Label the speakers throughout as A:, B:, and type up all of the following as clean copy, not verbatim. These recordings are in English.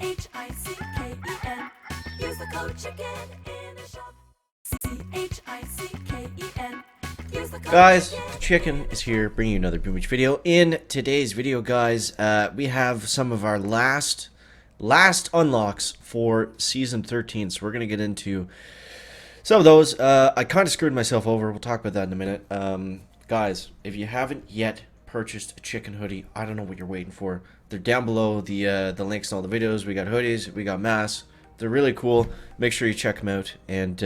A: CHICKEN. Use the code chicken in the shop. CHICKEN. Use the code
B: Guys,
A: chicken.
B: the chicken is here bringing you another Beach video. In today's video, guys, we have some of our last unlocks for Season 13. So we're going to get into some of those. I kind of screwed myself over. We'll talk about that in a minute. Guys, if you haven't yet purchased a chicken hoodie, I don't know what you're waiting for. They're down below the links in all the videos. We got hoodies, we got masks. They're really cool. Make sure you check them out. And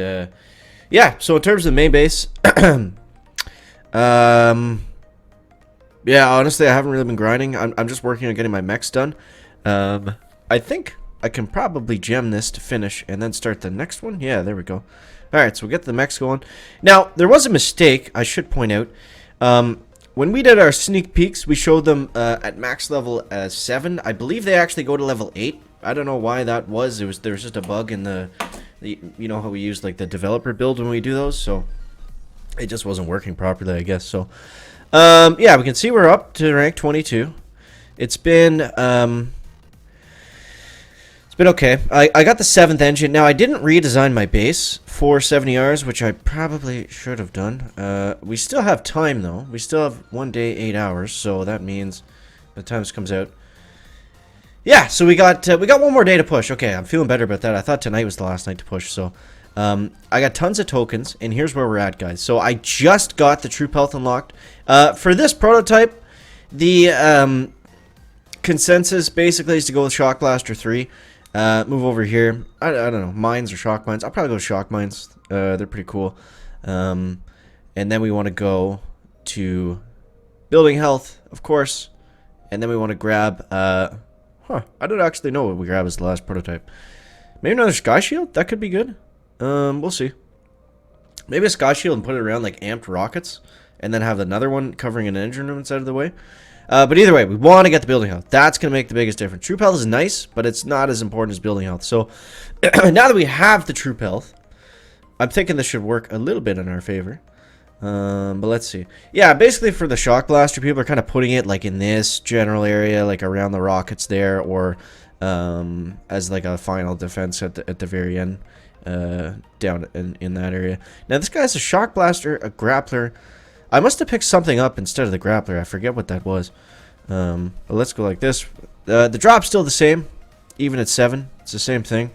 B: yeah, so in terms of the main base, yeah, honestly, I haven't really been grinding. I'm just working on getting my mechs done. I think I can probably gem this to finish and then start the next one. Yeah, there we go. Alright, so we'll get the mechs going. Now, there was a mistake, I should point out. When we did our sneak peeks, we showed them at max level 7. I believe they actually go to level 8. I don't know why that was. There was just a bug in the you know how we use like the developer build when we do those, so it just wasn't working properly, I guess. So yeah, we can see we're up to rank 22. It's been okay. I got the 7th engine. Now, I didn't redesign my base for 70 hours, which I probably should have done. We still have time, though. We still have 1 day, 8 hours, so that means by the time this comes out. Yeah, so we got one more day to push. Okay, I'm feeling better about that. I thought tonight was the last night to push, so I got tons of tokens, and here's where we're at, guys. So I just got the troop health unlocked. For this prototype, the consensus basically is to go with Shock Blaster 3. Move over here. I don't know, mines or shock mines. I'll probably go shock mines. They're pretty cool. And then we want to go to building health, of course. And then we want to grab, I don't actually know what we grab as the last prototype. Maybe another sky shield? That could be good. We'll see. Maybe a sky shield and put it around like amped rockets. And then have another one covering an engine room inside of the way. But either way, we want to get the building health. That's going to make the biggest difference. Troop health is nice, but it's not as important as building health. So, now that we have the troop health, I'm thinking this should work a little bit in our favor. But let's see. Yeah, basically for the shock blaster, people are kind of putting it like in this general area, like around the rockets there, or as like a final defense at the very end, down in that area. Now, this guy has a shock blaster, a grappler. I must have picked something up instead of the grappler. I forget what that was. But let's go like this. The drop's still the same, even at 7. It's the same thing.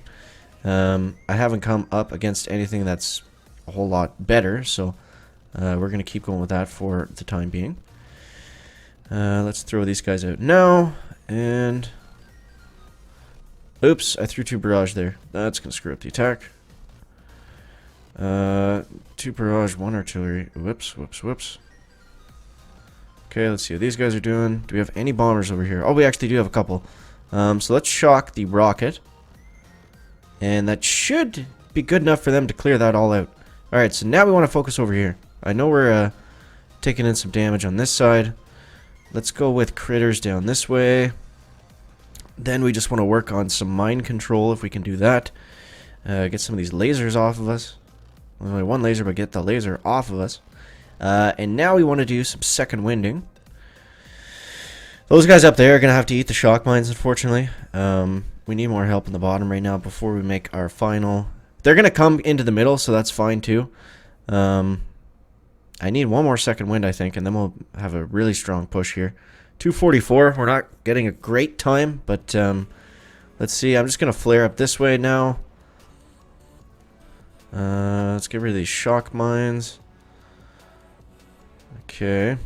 B: I haven't come up against anything that's a whole lot better, so we're going to keep going with that for the time being. Let's throw these guys out now. And oops, I threw 2 barrage there. That's going to screw up the attack. 2 barrage, 1 artillery. Whoops. Okay, let's see what these guys are doing. Do we have any bombers over here? Oh, we actually do have a couple. So let's shock the rocket. And that should be good enough for them to clear that all out. Alright, so now we want to focus over here. I know we're taking in some damage on this side. Let's go with critters down this way. Then we just want to work on some mine control if we can do that. Get some of these lasers off of us. Only 1 laser, but get the laser off of us. And now we want to do some second winding. Those guys up there are going to have to eat the shock mines, unfortunately. We need more help in the bottom right now before we make our final. They're going to come into the middle, so that's fine too. I need 1 more second wind, I think, and then we'll have a really strong push here. 244. We're not getting a great time, but let's see. I'm just going to flare up this way now. Let's get rid of these shock mines. Okay.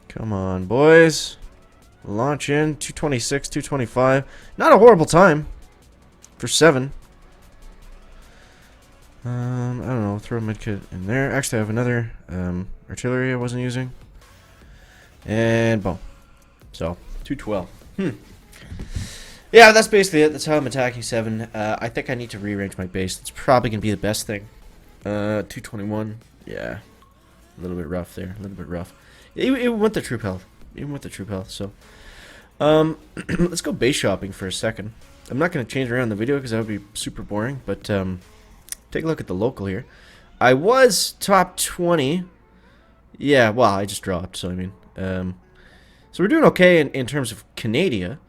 B: Come on, boys. Launch in. 226, 225. Not a horrible time for 7. I don't know. Throw a medkit in there. Actually, I have another artillery I wasn't using. And boom. So, 212. Yeah, that's basically it. That's how I'm attacking 7. I think I need to rearrange my base. That's probably going to be the best thing. 221. Yeah. A little bit rough there. A little bit rough. Even with the troop health. So, let's go base shopping for a second. I'm not going to change around the video because that would be super boring. But, take a look at the local here. I was top 20. Yeah, well, I just dropped. So, I mean, So we're doing okay in terms of Canada.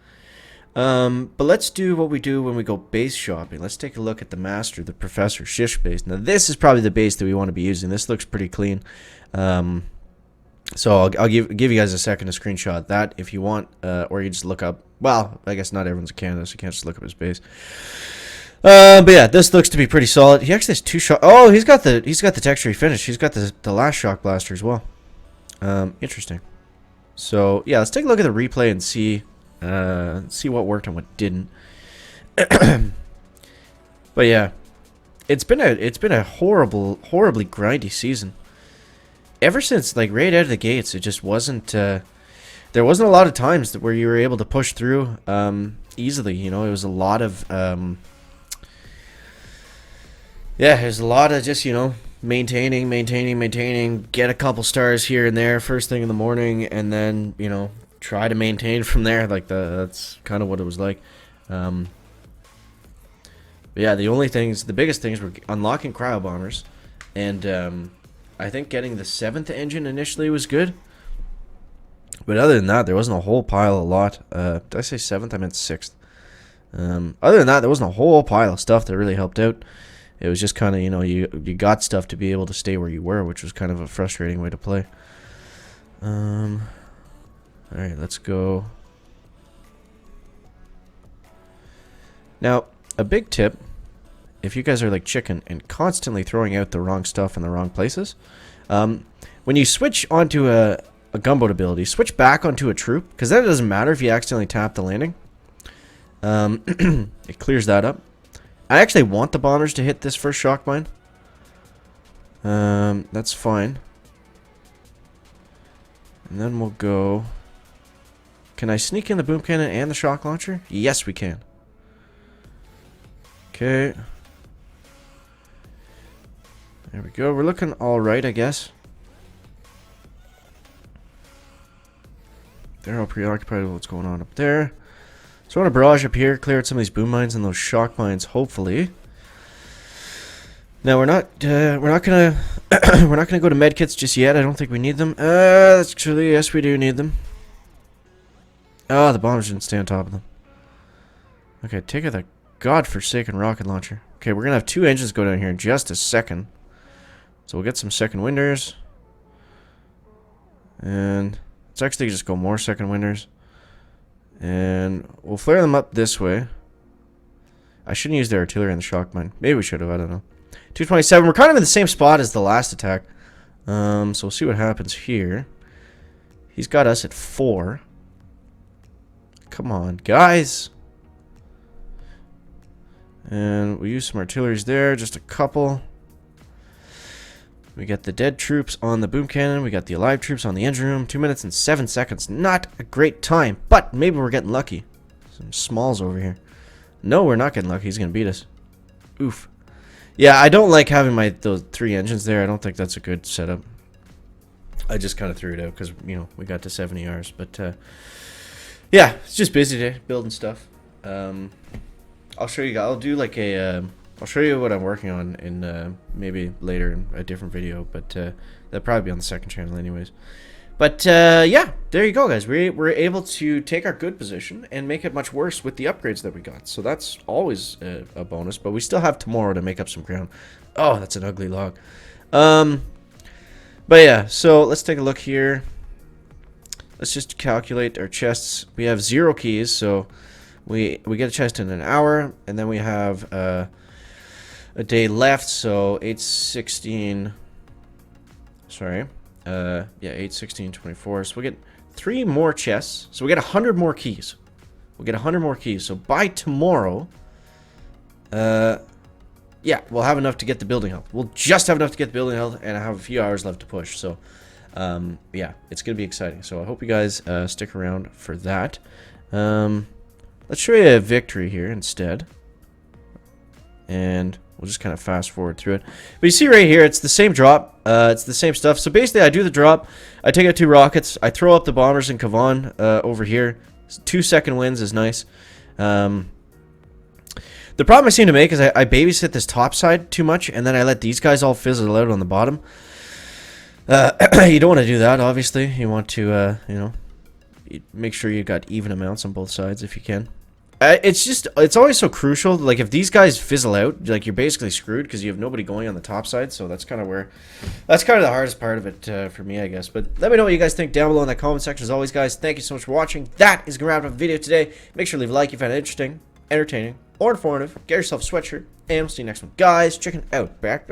B: But let's do what we do when we go base shopping. Let's take a look at the Master, the Professor Shish base. Now, this is probably the base that we want to be using. This looks pretty clean. So I'll give you guys a second to screenshot that if you want, or you just look up. Well, I guess not everyone's in Canada, so you can't just look up his base. But yeah, this looks to be pretty solid. He actually has 2 shock. Oh, he's got the texture finish. He's got the last shock blaster as well. Interesting. So yeah, let's take a look at the replay and see what worked and what didn't. But yeah, it's been a horribly grindy season. Ever since like right out of the gates, it just wasn't. There wasn't a lot of times where you were able to push through easily. You know, it was a lot of yeah, there's a lot of just, you know, maintaining, get a couple stars here and there first thing in the morning, and then, you know, try to maintain from there. Like that's kind of what it was like. But yeah, the biggest things were unlocking cryo bombers, and I think getting the 7th engine initially was good. But other than that, there wasn't a whole pile of lot. Did I say 7th? I meant 6th. Other than that, there wasn't a whole pile of stuff that really helped out. It was just kind of, you know, you got stuff to be able to stay where you were, which was kind of a frustrating way to play. Alright, let's go. Now, a big tip, if you guys are like chicken and constantly throwing out the wrong stuff in the wrong places, when you switch onto a gunboat ability, switch back onto a troop, because then it doesn't matter if you accidentally tap the landing. It clears that up. I actually want the bombers to hit this first shock mine. That's fine. And then we'll go... Can I sneak in the boom cannon and the shock launcher? Yes, we can. Okay. There we go. We're looking alright, I guess. They're all preoccupied with what's going on up there. So I want to barrage up here, clear out some of these boom mines and those shock mines, hopefully. Now we're not gonna we're not gonna go to medkits just yet. I don't think we need them. Actually, yes, we do need them. Oh, the bombers didn't stay on top of them. Okay, take out that godforsaken rocket launcher. Okay, we're gonna have 2 engines go down here in just a second. So we'll get some second winders. And let's actually just go more second winders. And we'll flare them up this way. I shouldn't use the artillery in the shock mine. Maybe we should have, I don't know. 227, we're kind of in the same spot as the last attack. So we'll see what happens here. He's got us at 4. Come on, guys. And we use some artilleries there, just a couple. We got the dead troops on the boom cannon. We got the alive troops on the engine room. 2 minutes and 7 seconds. Not a great time, but maybe we're getting lucky. Some smalls over here. No, we're not getting lucky. He's going to beat us. Oof. Yeah, I don't like having those 3 engines there. I don't think that's a good setup. I just kind of threw it out because, you know, we got to 70 hours. But, yeah, it's just busy today, building stuff. I'll show you guys. I'll do like a... I'll show you what I'm working on in maybe later in a different video, but that'll probably be on the second channel anyways. But yeah, there you go, guys. We're able to take our good position and make it much worse with the upgrades that we got. So that's always a bonus, but we still have tomorrow to make up some ground. Oh, that's an ugly log. But yeah, so let's take a look here. Let's just calculate our chests. We have 0 keys, so we get a chest in an hour, and then we have... a day left, so 8/16. Sorry, yeah, 8/16/24. So we get 3 more chests. So we get 100 more keys. We'll get 100 more keys. So by tomorrow, yeah, we'll have enough to get the building health. We'll just have enough to get the building health, and I have a few hours left to push. So, yeah, it's gonna be exciting. So I hope you guys stick around for that. Let's show you a victory here instead, and we'll just kind of fast forward through it. But you see right here, it's the same drop. It's the same stuff. So basically, I do the drop. I take out 2 rockets. I throw up the bombers in Kavan over here. 2 second wins is nice. The problem I seem to make is I babysit this top side too much, and then I let these guys all fizzle out on the bottom. You don't want to do that, obviously. You want to, you know, make sure you got even amounts on both sides if you can. It's always so crucial. Like, if these guys fizzle out, like, you're basically screwed because you have nobody going on the top side. So that's kind of the hardest part of it for me, I guess. But let me know what you guys think down below in the comment section. As always, guys, thank you so much for watching. That is going to wrap up the video today. Make sure to leave a like if you found it interesting, entertaining, or informative. Get yourself a sweatshirt, and we'll see you next one. Guys, checking out. Back.